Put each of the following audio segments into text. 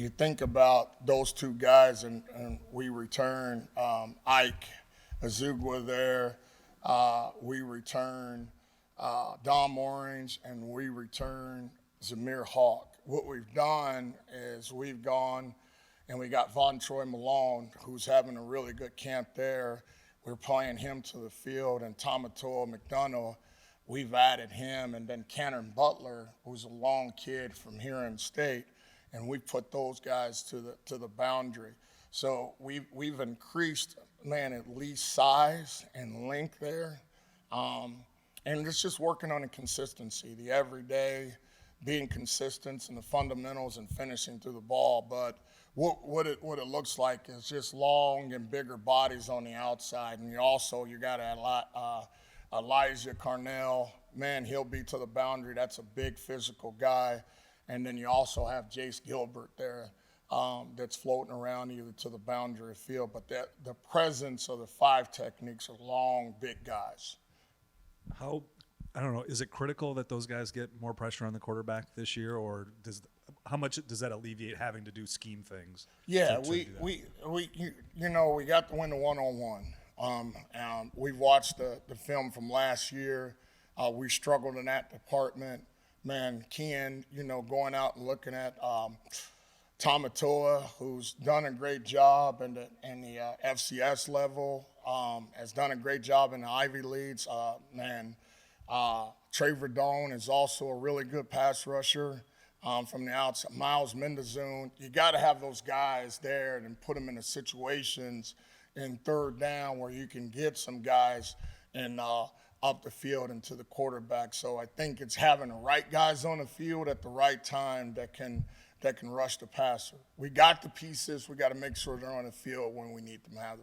you think about those two guys, and we return Ike Azugwa there. We return Dom Orange, and we return Zamir Hawk. What we've done is we've gone and we got Von Troy Malone, who's having a really good camp there. We're playing him to the field, and Tamatoa McDonough, we've added him, and then Cannon Butler, who's a long kid from here in state, and we put those guys to the boundary. So we've increased, man, at least size and length there. And it's just working on the consistency, the everyday, being consistent in the fundamentals and finishing through the ball. But what it looks like is just long and bigger bodies on the outside. And you got Elijah Carnell. Man, he'll be to the boundary. That's a big physical guy. And then you also have Jace Gilbert there that's floating around either to the boundary or field. But the presence of the five techniques are long, big guys. I don't know, is it critical that those guys get more pressure on the quarterback this year, or how much does that alleviate having to do scheme things? Yeah, we got to win the one-on-one. We've watched the film from last year. We struggled in that department. Man, Ken, going out and looking at Tamatoa, who's done a great job in the FCS level, has done a great job in the Ivy Leagues. Trey Verdone is also a really good pass rusher from the outside. Miles Mendezoon, you got to have those guys there and put them in the situations in third down where you can get some guys and up the field and to the quarterback. So I think it's having the right guys on the field at the right time that can rush the passer. We got the pieces. We got to make sure they're on the field when we need them to have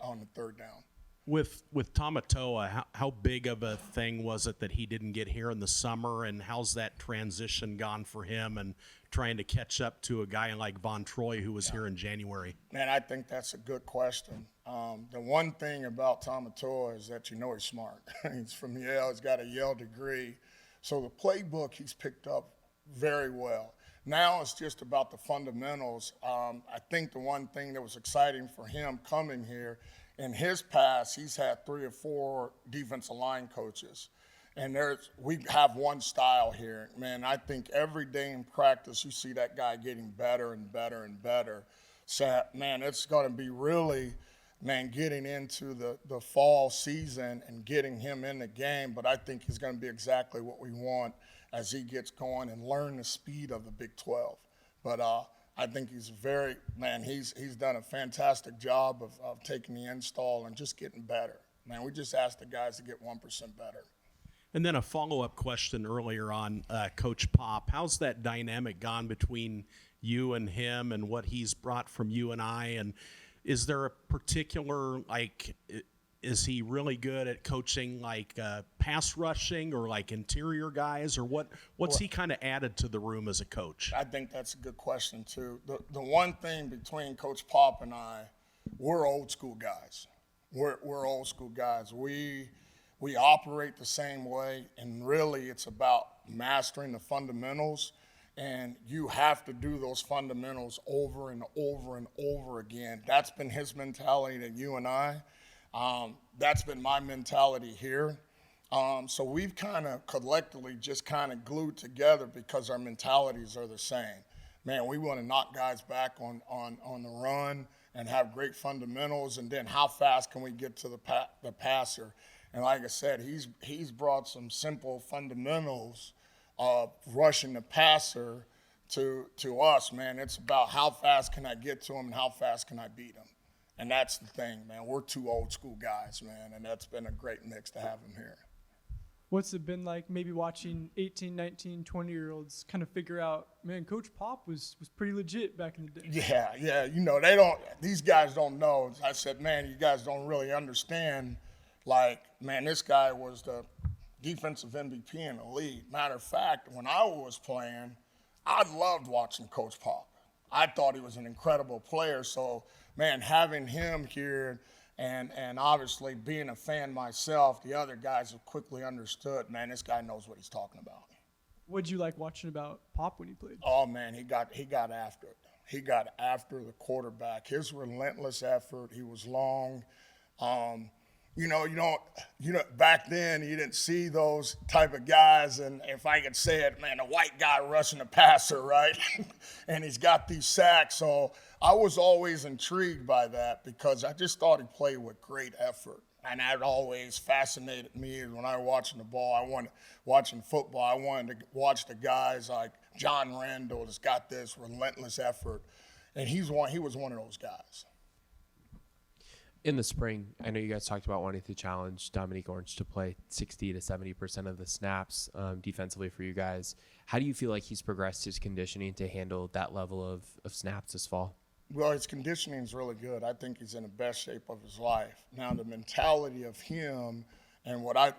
on the third down. With Tamatoa, how big of a thing was it that he didn't get here in the summer, and how's that transition gone for him and trying to catch up to a guy like Von Troy who was here in January? Man, I think that's a good question. The one thing about Tamatoa is that he's smart. He's from Yale. He's got a Yale degree. So the playbook he's picked up very well. Now it's just about the fundamentals. I think the one thing that was exciting for him coming here, in his past, he's had 3 or 4 defensive line coaches. And we have one style here. Man, I think every day in practice you see that guy getting better and better and better. So, man, it's going to be really, getting into the fall season and getting him in the game. But I think he's going to be exactly what we want as he gets going and learn the speed of the Big 12. But I think he's he's done a fantastic job of taking the install and just getting better. Man, we just asked the guys to get 1% better. And then a follow-up question earlier on Coach Pop. How's that dynamic gone between you and him and what he's brought from UNI? And is there a particular, is he really good at coaching pass rushing or interior guys, or what's he kind of added to the room as a coach? I think that's a good question too. The one thing between Coach Pop and I, we're old school guys. We're old school guys. We operate the same way, and really it's about mastering the fundamentals, and you have to do those fundamentals over and over and over again. That's been his mentality at UNI. That's been my mentality here. So we've kind of collectively just kind of glued together because our mentalities are the same. Man, we want to knock guys back on the run and have great fundamentals, and then how fast can we get to the passer? And like I said, he's brought some simple fundamentals of rushing the passer to us, man. It's about how fast can I get to him and how fast can I beat him. And that's the thing, man. We're 2 old school guys, man, and that's been a great mix to have him here. What's it been like maybe watching 18, 19, 20-year-olds kind of figure out, man, Coach Pop was pretty legit back in the day? Yeah. These guys don't know. I said, man, you guys don't really understand. This guy was the defensive MVP in the league. Matter of fact, when I was playing, I loved watching Coach Pop. I thought he was an incredible player. So, man, having him here and obviously being a fan myself, the other guys have quickly understood, man, this guy knows what he's talking about. What'd you like watching about Pop when he played? Oh, man, he got after it. He got after the quarterback. His relentless effort. He was long. Back then you didn't see those type of guys, and if I could say it, man, a white guy rushing a passer, right? And he's got these sacks. So I was always intrigued by that because I just thought he played with great effort. And that always fascinated me when I was watching the ball. Watching football, I wanted to watch the guys like John Randall that's got this relentless effort. And he was one of those guys. In the spring, I know you guys talked about wanting to challenge Dominique Orange to play 60 to 70% of the snaps defensively for you guys. How do you feel like he's progressed his conditioning to handle that level of snaps this fall? Well, his conditioning is really good. I think he's in the best shape of his life. Now, the mentality of him and what I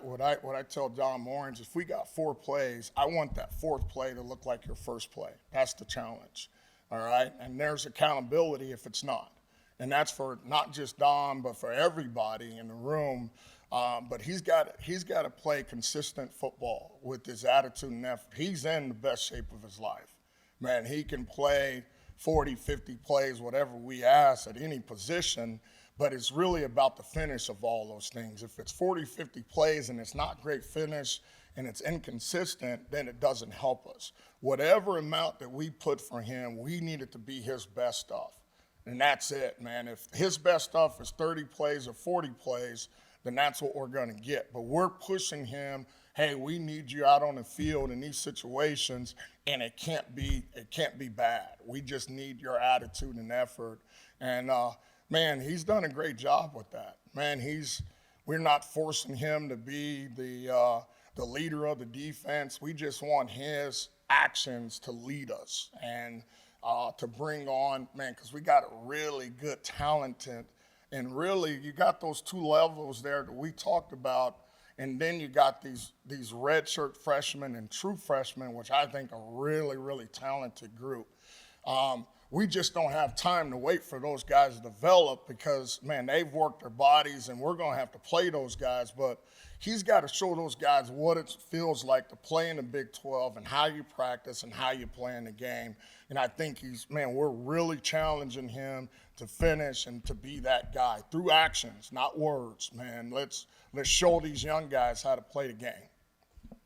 tell Dom Orange, if we got 4 plays, I want that 4th play to look like your first play. That's the challenge, all right? And there's accountability if it's not. And that's for not just Dom, but for everybody in the room. But he's got to play consistent football with his attitude and effort. He's in the best shape of his life. Man, he can play 40, 50 plays, whatever we ask at any position, but it's really about the finish of all those things. If it's 40, 50 plays and it's not great finish and it's inconsistent, then it doesn't help us. Whatever amount that we put for him, we need it to be his best stuff. And that's it, man. If his best stuff is 30 plays or 40 plays, then that's what we're going to get. But we're pushing him, hey, we need you out on the field in these situations, and it can't be bad. We just need your attitude and effort. And, man, he's done a great job with that. Man, we're not forcing him to be the leader of the defense. We just want his actions to lead us and to bring on, man, because we got a really good, talented, and really you got those 2 levels there that we talked about, and then you got these redshirt freshmen and true freshmen, which I think are really, really talented group. We just don't have time to wait for those guys to develop because, man, they've worked their bodies, and we're going to have to play those guys. But he's got to show those guys what it feels like to play in the Big 12 and how you practice and how you play in the game. And I think we're really challenging him to finish and to be that guy through actions, not words, man. Let's show these young guys how to play the game.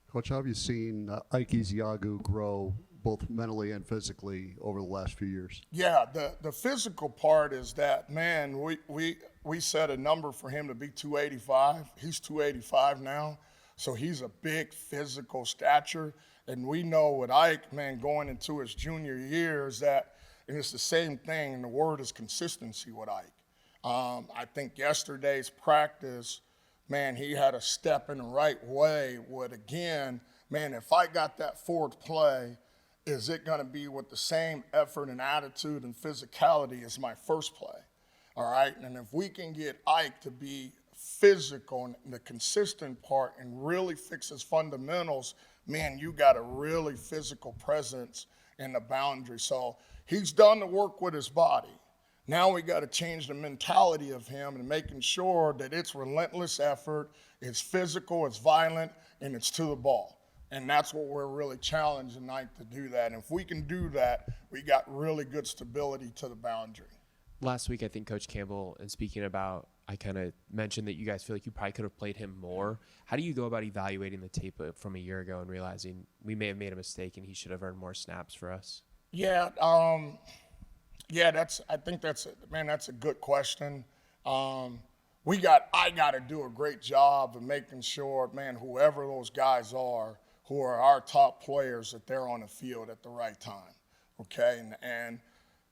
Coach, how have you seen Ike Ezeagu grow both mentally and physically over the last few years? Yeah, the physical part is that, man, we set a number for him to be 285. He's 285 now, so he's a big physical stature. And we know with Ike, man, going into his junior years that, and it's the same thing, and the word is consistency with Ike. I think yesterday's practice, man, he had a step in the right way with, again, man, if I got that 4th play, is it going to be with the same effort and attitude and physicality as my first play? All right? And if we can get Ike to be physical and the consistent part and really fix his fundamentals, man, you got a really physical presence in the boundary. So he's done the work with his body. Now we got to change the mentality of him and making sure that it's relentless effort, it's physical, it's violent, and it's to the ball. And that's what we're really challenging tonight to do that. And if we can do that, we got really good stability to the boundary. Last week, I think Coach Campbell, and speaking about, I kind of mentioned that you guys feel like you probably could have played him more. How do you go about evaluating the tape from a year ago and realizing we may have made a mistake and he should have earned more snaps for us? Yeah, I think that's a good question. I got to do a great job of making sure, man, whoever those guys are, who are our top players, that they're on the field at the right time, okay? And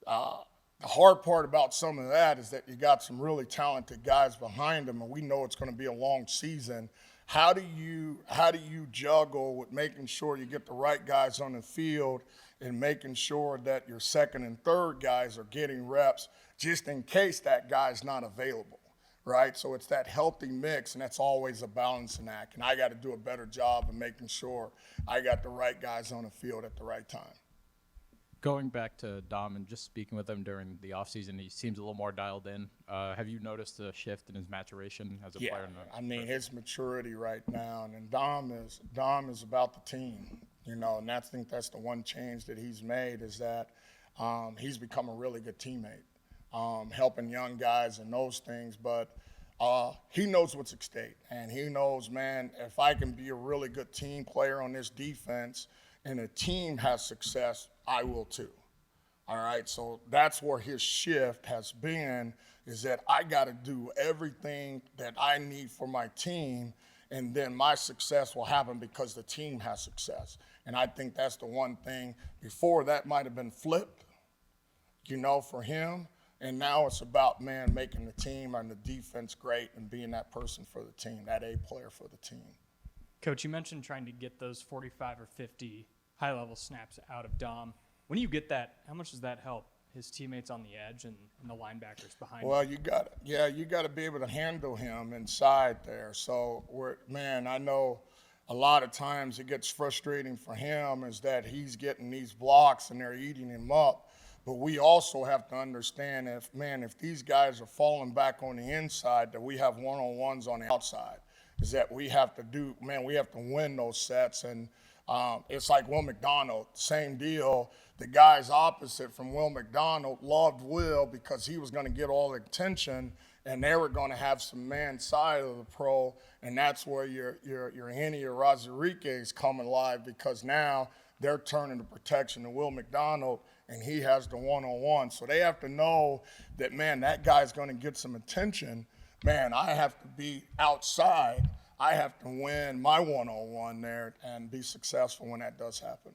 the hard part about some of that is that you got some really talented guys behind them, and we know it's going to be a long season. How do you juggle with making sure you get the right guys on the field and making sure that your second and third guys are getting reps just in case that guy's not available, right? So it's that healthy mix, and that's always a balancing act. And I got to do a better job of making sure I got the right guys on the field at the right time. Going back to Dom and just speaking with him during the offseason, he seems a little more dialed in. Have you noticed a shift in his maturation as a player? His maturity right now, and Dom is about the team, and I think that's the one change that he's made is that he's become a really good teammate, helping young guys and those things. But he knows what's at stake, and he knows, man, if I can be a really good team player on this defense and a team has success, I will too. All right, so that's where his shift has been, is that I got to do everything that I need for my team, and then my success will happen because the team has success. And I think that's the one thing. Before, that might have been flipped, for him. And now it's about, man, making the team and the defense great and being that person for the team, that A player for the team. Coach, you mentioned trying to get those 45 or 50 high-level snaps out of Dom. When you get that, how much does that help his teammates on the edge and the linebackers behind him? Well, you got to be able to handle him inside there. So, I know a lot of times it gets frustrating for him is that he's getting these blocks and they're eating him up. But we also have to understand if these guys are falling back on the inside, that we have one-on-ones on the outside. Is that we have to win those sets. And it's like Will McDonald, same deal. The guys opposite from Will McDonald loved Will because he was going to get all the attention, and they were going to have some man side of the pro, and that's where your Henny or Razarique is coming live, because now they're turning the protection to Will McDonald, and he has the one-on-one. So they have to know that, man, that guy's going to get some attention. Man, I have to be outside. I have to win my one-on-one there and be successful when that does happen.